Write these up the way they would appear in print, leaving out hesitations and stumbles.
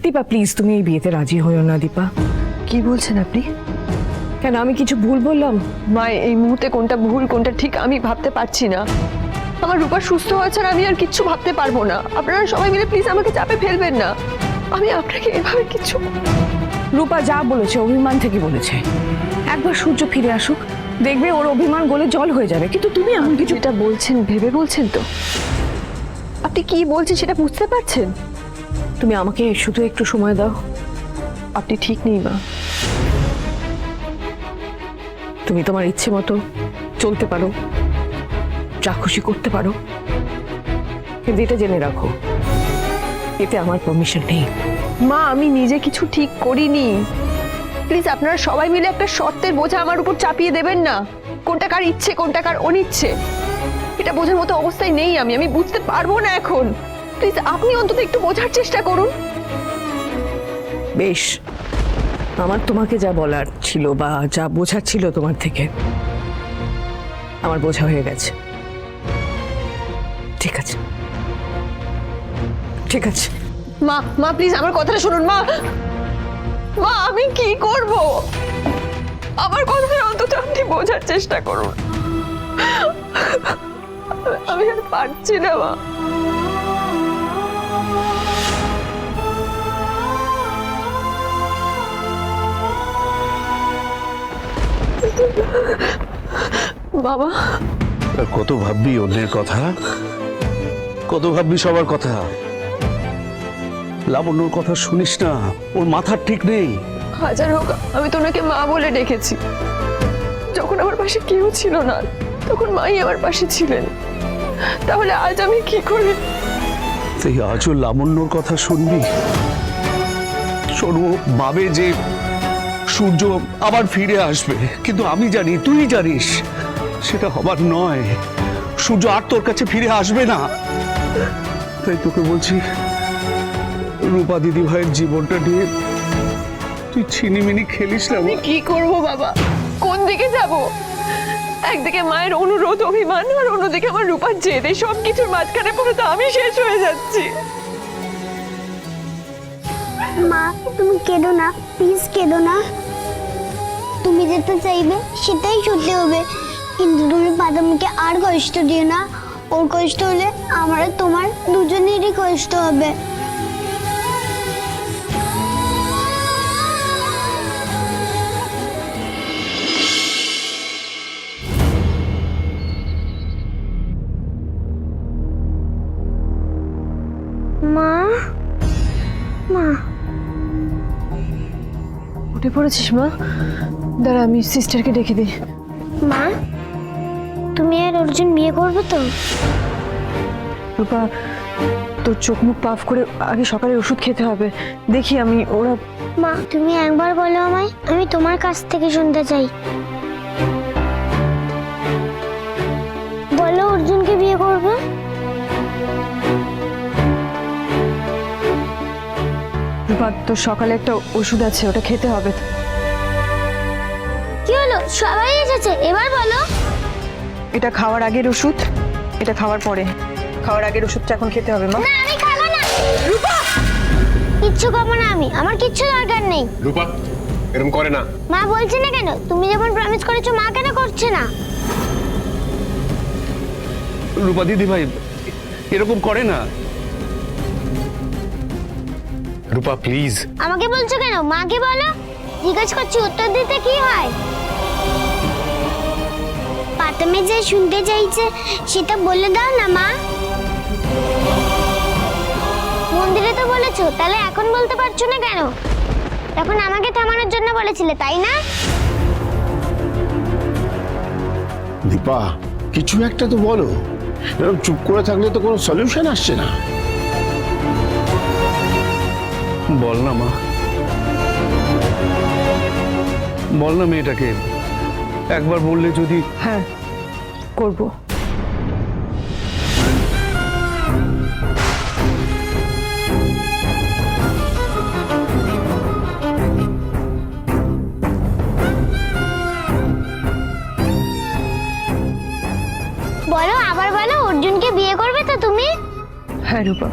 Dipa please তুমি এই বিয়েতে রাজি হইও না দীপা। কি বলছেন আপনি? কেন আমি কিছু ভুল বললাম? মা এই মুহূর্তে কোনটা ভুল কোনটা ঠিক আমি ভাবতে পারছি না। আমার রূপা সুস্থ হয়েছে আর আমি আর কিচ্ছু ভাবতে পারবো না। আপনারা সবাই মিলে প্লিজ আমাকে চাপে ফেলবেন না। আমি আপনাকে এভাবে কিছু। রূপা যা বলেছে অভিমান থেকে বলেছে। একবার সূর্য ফিরে আসুক, দেখবে ওর অভিমান গলে জল হয়ে যাবে। কিন্তু তুমি এমন কিছু যেটা বলছেন ভেবে বলছেন তো? আপনি কি বলছেন সেটা বুঝতে পারছেন? তুমি আমাকে শুধু একটু সময় দাও। আপনি ঠিক নেই মা। তুমি তোমার ইচ্ছে মতো চলতে পারো, যা খুশি করতে পারো, কিন্তু এটা জেনে রাখো এতে আমার পারমিশন নেই। মা আমি নিজে কিছু ঠিক করিনি। প্লিজ আপনারা সবাই মিলে একটা শর্তের বোঝা আমার উপর চাপিয়ে দেবেন না। কোনটা কার ইচ্ছে কোনটা কার অনিচ্ছে এটা বোঝার মতো অবস্থায় নেই আমি। আমি বুঝতে পারবো না এখন। প্লিজ আপনি অন্তত একটু বোঝার চেষ্টা করুন। বেশ, আমার তোমাকে যা বলার ছিল বা যা বোঝার ছিল তোমার থেকে আমার বোঝা হয়ে গেছে। ঠিক আছে ঠিক আছে। মা মা প্লিজ আমার কথাটা শুনুন। মা মা আমি কি করব? আমার কথাটা অন্তত আপনি বোঝার চেষ্টা করুন। আমি আর পারছি না মা। বাবা কত ভাববি অন্যের কথা, কত ভাববি সবার কথা। লাবণ্যর কথা শুনিস না, ওর মাথার ঠিক নেই। হাজার হোক আমি তো ওনাকে মা বলে ডেকেছি। যখন আমার পাশে কেউ ছিল না তখন মাই আমার পাশে ছিলেন। তাহলে আজ আমি কি করি? তুই আজও লাবণ্যর কথা শুনবি? শোনো, ভাবে যে সূর্য আবার ফিরে আসবে, কিন্তু আমি জানি তুই জানিস সেটা হবার নয়। সূর্য আর তোর কাছে ফিরে আসবে না। তাই তোকে বলছি, রূপা দিদি ভাইয়ের জীবনটা নিয়ে তুই ছিনিমিনি খেলিস না। আমি কি করব বাবা? কোন দিকে যাব? একদিকে মায়ের অনুরোধ অভিমান আর অন্যদিকে আমার রূপার জেদ। এই সব কিছুর মাঝখানে পড়ে তো আমি শেষ হয়ে যাচ্ছি। মা তুমি কেঁদো না, প্লিজ কেঁদো না। তুমি যেটা চাইবে সেটাই সত্যি হবে, কিন্তু তুমি বাদামকে আর কষ্ট দিও না। ওর কষ্ট হলে আমার আর তোমার দুজনেরই কষ্ট হবে। মা মা উঠে পড়েছিস মা? দাঁড়া আমি সিস্টারকে ডেকে দিই। মা তুমি আর অর্জুন বিয়ে করবে তো? রূপা তোর চোখ মুখ পাফ করে আগে সকালে ওষুধ খেতে হবে। দেখি আমি ওরা। মা তুমি একবার বলো আমায়, আমি তোমার কাছ থেকে শুনতে চাই। বলো অর্জুনকে বিয়ে করবে? রূপা তোর সকালে একটা ওষুধ আছে, ওটা খেতে হবে। কি হলো, সবাই এসেছে, এবার বলো। এটা খাওয়ার আগের ওষুধ, এটা খাওয়ার পরে। খাওয়ার আগের ওষুধটা এখন খেতে হবে মা। না আমি খাবো না। রূপা কিচ্ছু খাবো না আমি, আমার কিচ্ছু দরকার নেই। রূপা এরকম করে না। মা বলছে না কেন? তুমি যেমন প্রমিস করেছো মা কেন করছে না? রূপা দিদি ভাই এরকম করে না। রূপা প্লিজ। আমাকে বলছো কেন? মাকে বলো। জিজ্ঞেস করছি, উত্তর দিতে কি হয়? প্রথমে যে শুনতে চাইছে সেটা বলে দাও না মা। মন্দিরে তো বলেছো, তাহলে এখন বলতে পারছো না কেন? তখন আমাকে থামানোর জন্য বলেছিলে তাই না? দীপা কিছু একটা তো বলো। এরকম চুপ করে থাকলে তো কোনো সলিউশন আসছে না। বল না মা, বল না মেয়েটাকে। একবার বললে যদি। হ্যাঁ করব। বলো, আবার বলো, অর্জুনকে বিয়ে করবে তো তুমি? হ্যাঁ রূপা।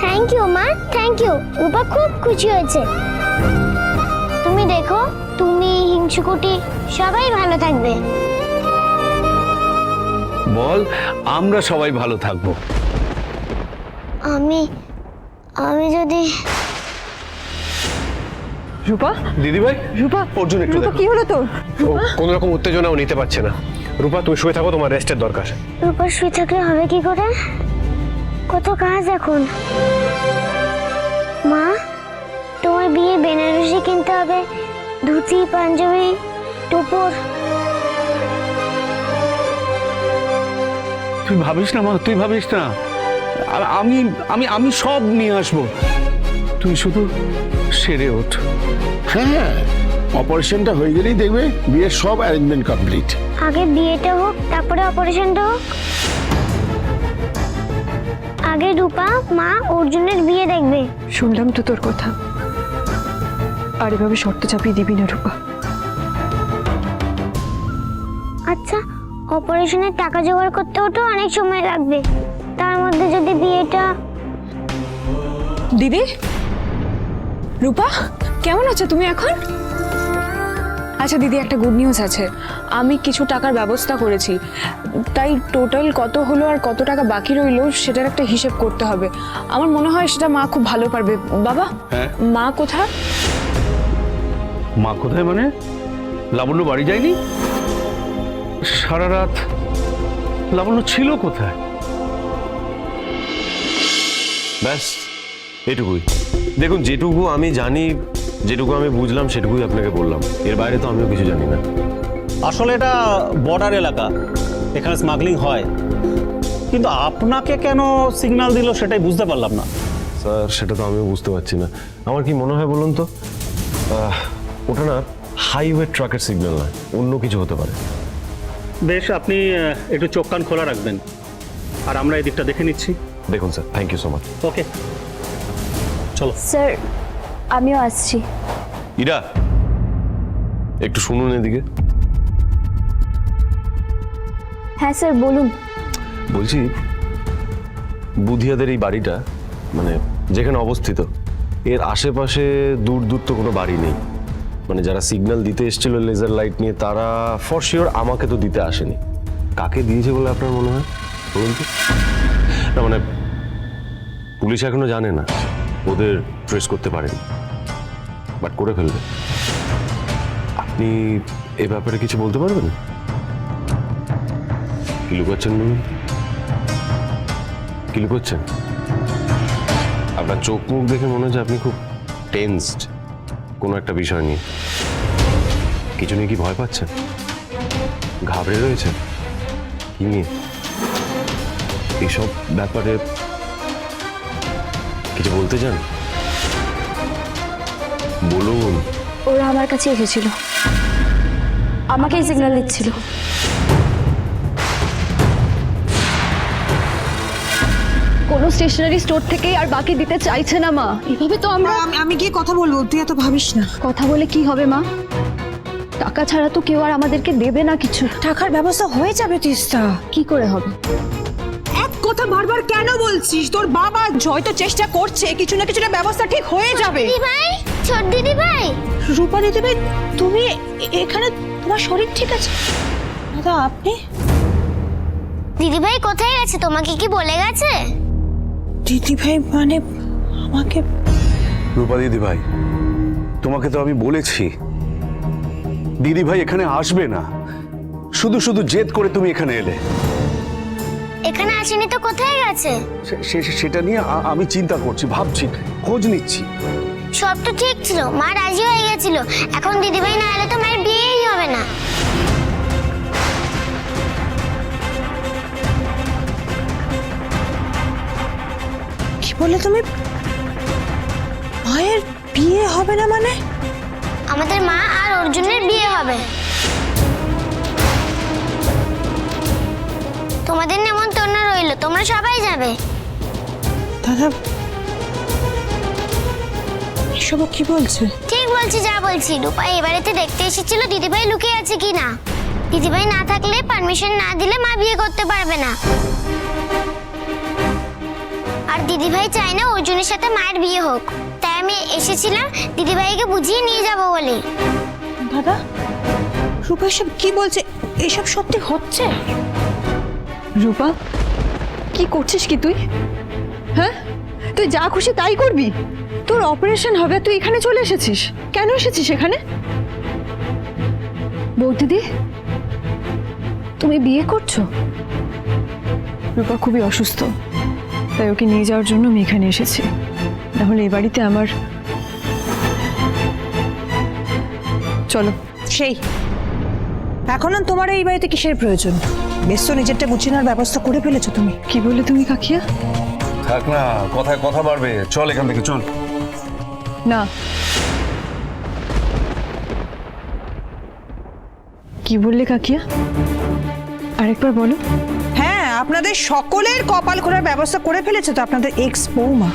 থ্যাংক থ্যাংক ইউ মা, থ্যাংক ইউ। রূপা খুব খুশি হয়েছে। তুমি দেখো, তুমি হিংসুকুটি সবাই ভালো থাকবে। বল, আমরা সবাই ভালো থাকবো। আমি যদি রূপা, দিদি ভাই, রূপা, অর্জুন একটু রূপা দেখো। কি হলো তোর? ও কোনো রকম উত্তেজনা ও নিতে পারছে না। রূপা তুমি শুয়ে থাকো, তোমার রেস্টের দরকার। রূপা শুয়ে থাকলে হবে কি করে? কত কাজ এখন। মা, তোমার বিয়ে বেনারসি কিনতে হবে, ধুতি, পাঞ্জাবি, টোপর। তুই ভাবিস না মা, তুই ভাবিস না। আমি আমি আমি সব নিয়ে আসবো, তুই শুধু সেরে ওঠ। হ্যাঁ, অপারেশনটা হয়ে গেলেই দেখবে বিয়ের সব অ্যারেঞ্জমেন্ট কমপ্লিট। আগে বিয়েটা হোক, তারপরে অপারেশনটা হোক। আগে রূপা মা অর্জুনের বিয়ে দেখবে। শুনলাম তো তোর কথা, আর এভাবে শর্ত চাপিয়ে দিবি না রূপা। আচ্ছা, অপারেশনের টাকা জোগাড় করতেও তো অনেক সময় লাগবে, তার মধ্যে যদি বিয়েটা। দিদি, রূপা কেমন আছো তুমি এখন? আচ্ছা দিদি, একটা গুড নিউজ আছে। আমি কিছু টাকার ব্যবস্থা করেছি, তাই টোটাল কত হলো আর কত টাকা বাকি রইলো সেটার একটা হিসেব করতে হবে। আমার মনে হয় সেটা মা খুব ভালো পারবে। বাবা, হ্যাঁ? মা কোথায়? মা কোথায় মানে? লাবণ্য বাড়ি যায়নি? সারা রাত লাবণ্য ছিল কোথায়? ব্যাস এটুকুই। দেখুন, যেটুকু আমি জানি, যেটুকু আমি বুঝলাম সেটুকুই আপনাকে বললাম। এর বাইরে তো আমিও কিছু জানি না। আসলে এটা বর্ডার এলাকা, এখানে স্মাগলিং হয়, কিন্তু আপনাকে কেন সিগন্যাল দিল সেটাই বুঝতে পারলাম না। স্যার সেটা তো আমিও বুঝতে পারছি না। আমার কি মনে হয় বলুন তো, ওটা না হাইওয়ে ট্রাকের সিগন্যাল নয়, অন্য কিছু হতে পারে। বেশ, আপনি একটু চোখ কান খোলা রাখবেন, আর আমরা এই দিকটা দেখে নিচ্ছি। দেখুন sir, thank you so much. Okay, চলো। স্যার আমিও আসছি। ইরা, একটু শুনুন এদিকে। হ্যাঁ স্যার বলুন। বলছি, বুধিয়াদের এই বাড়িটা, মানে যেখানে অবস্থিত, এর আশেপাশে দূর দূর তো কোনো বাড়ি নেই। মানে যারা সিগন্যাল দিতে এসেছিল লেজার লাইট নিয়ে, তারা ফর শিওর আমাকে তো দিতে আসেনি। কাকে দিয়েছে বলে আপনার মনে হয় বলুন তো? না মানে পুলিশ এখনো জানে না, ওদের ট্রেস করতে পারেনি, বাট করে ফেলবে। আপনি এ ব্যাপারে কিছু বলতে পারবেন? কি লুকাচ্ছেন বলুন? কি লুকাচ্ছেন? আপনার চোখ মুখ দেখে মনে হচ্ছে আপনি খুব টেন্সড কোনো একটা বিষয় নিয়ে। কিছু নিয়ে কি ভয় পাচ্ছেন? ঘাবড়ে রয়েছেন? কি নিয়ে? এইসব ব্যাপারে কিছু বলতে চান? বলুন। ওরা আমার কাছে এসেছিল, আমাকেই সিগন্যাল দিচ্ছিল। কোনো স্টেশনারি স্টোর থেকেই আর বাকি দিতে চাইছে না মা। এভাবে তো আমরা। আমি গিয়ে কথা বলবো, তুই এত ভাবিস না। কথা বলে কি হবে মা? টাকা ছাড়া তো কেউ আর আমাদেরকে দেবে না কিছু। টাকার ব্যবস্থা হয়ে যাবে তিস্তা। কি করে হবে? এক কথা বারবার কেন বলছিস? তোর বাবা জয় তো চেষ্টা করছে, কিছু না কিছু ব্যবস্থা ঠিক হয়ে যাবে। দিদি ভাই, ছোট দিদি ভাই। রূপা দিদি ভাই, তুমি এখানে? তোমার শরীর ঠিক আছে? দাদা আপনি? দিদি ভাই কোথায় গেছে? তোমাকে কি বলে গেছে? দিদি ভাই মানে আমাকে? রূপা দিদি ভাই, তোমাকে তো আমি বলেছি দিদি ভাই এখানে আসবে না। শুধু শুধু জেদ করে তুমি এখানে এলে। এখানে আসেনি তো কোথায় গেছে? সেটা নিয়ে আমি চিন্তা করছি, ভাবছি, খোঁজ নিচ্ছি। সব তো ঠিক ছিল, মা রাজি হয়ে গেছিল। এখন দিদি ভাই না এলে তো মায়ের বিয়েই হবে না। কি বলে তুমি? মায়ের বিয়ে হবে না মানে? আমাদের মা আর অর্জুনের বিয়ে হবে। তোমাদের নেমন্তন্ন রইলো, তোমরা সবাই যাবে। দাদা এসব কি বলছে? ঠিক বলছি, যা বলছি। রূপা এবারেতে দেখতে এসেছিল দিদিভাই লুকিয়ে আছে কিনা। দিদিভাই না থাকলে, পারমিশন না দিলে মা বিয়ে করতে পারবে না। আর দিদিভাই চায় না অর্জুনের সাথে মায়ের বিয়ে হোক, তাই আমি এসেছিলাম দিদিভাইকে বুঝিয়ে নিয়ে যাব বলে। দাদা, রূপা এসব কি বলছে? এসব সত্যি হচ্ছে? রূপা, কি করছিস কি তুই? হ্যাঁ, তুই যা খুশি তাই করবি? তোর অপারেশন হবে, তুই এখানে চলে এসেছিস? কেন এসেছিস এখানে? বৌদিদি, তুমি বিয়ে করছো? রূপা খুবই অসুস্থ, তাই ওকে নিয়ে যাওয়ার জন্য আমি এখানে এসেছি। তাহলে এই বাড়িতে আমার চলো। সেই এখন আর তোমার এই বাড়িতে কিসের প্রয়োজন? বেশ তো নিজেরটা গুছিয়ে নেওয়ার ব্যবস্থা করে ফেলেছো তুমি। কি বলে তুমি কাকিয়া? থাক না, কথায় কথা বাড়বে, চল এখান থেকে চল। না, কি বললে কাকিয়া? আরেকবার বলো। হ্যাঁ, আপনাদের সকলের কপাল খোলার ব্যবস্থা করে ফেলেছে তো আপনাদের এক্স বৌমা।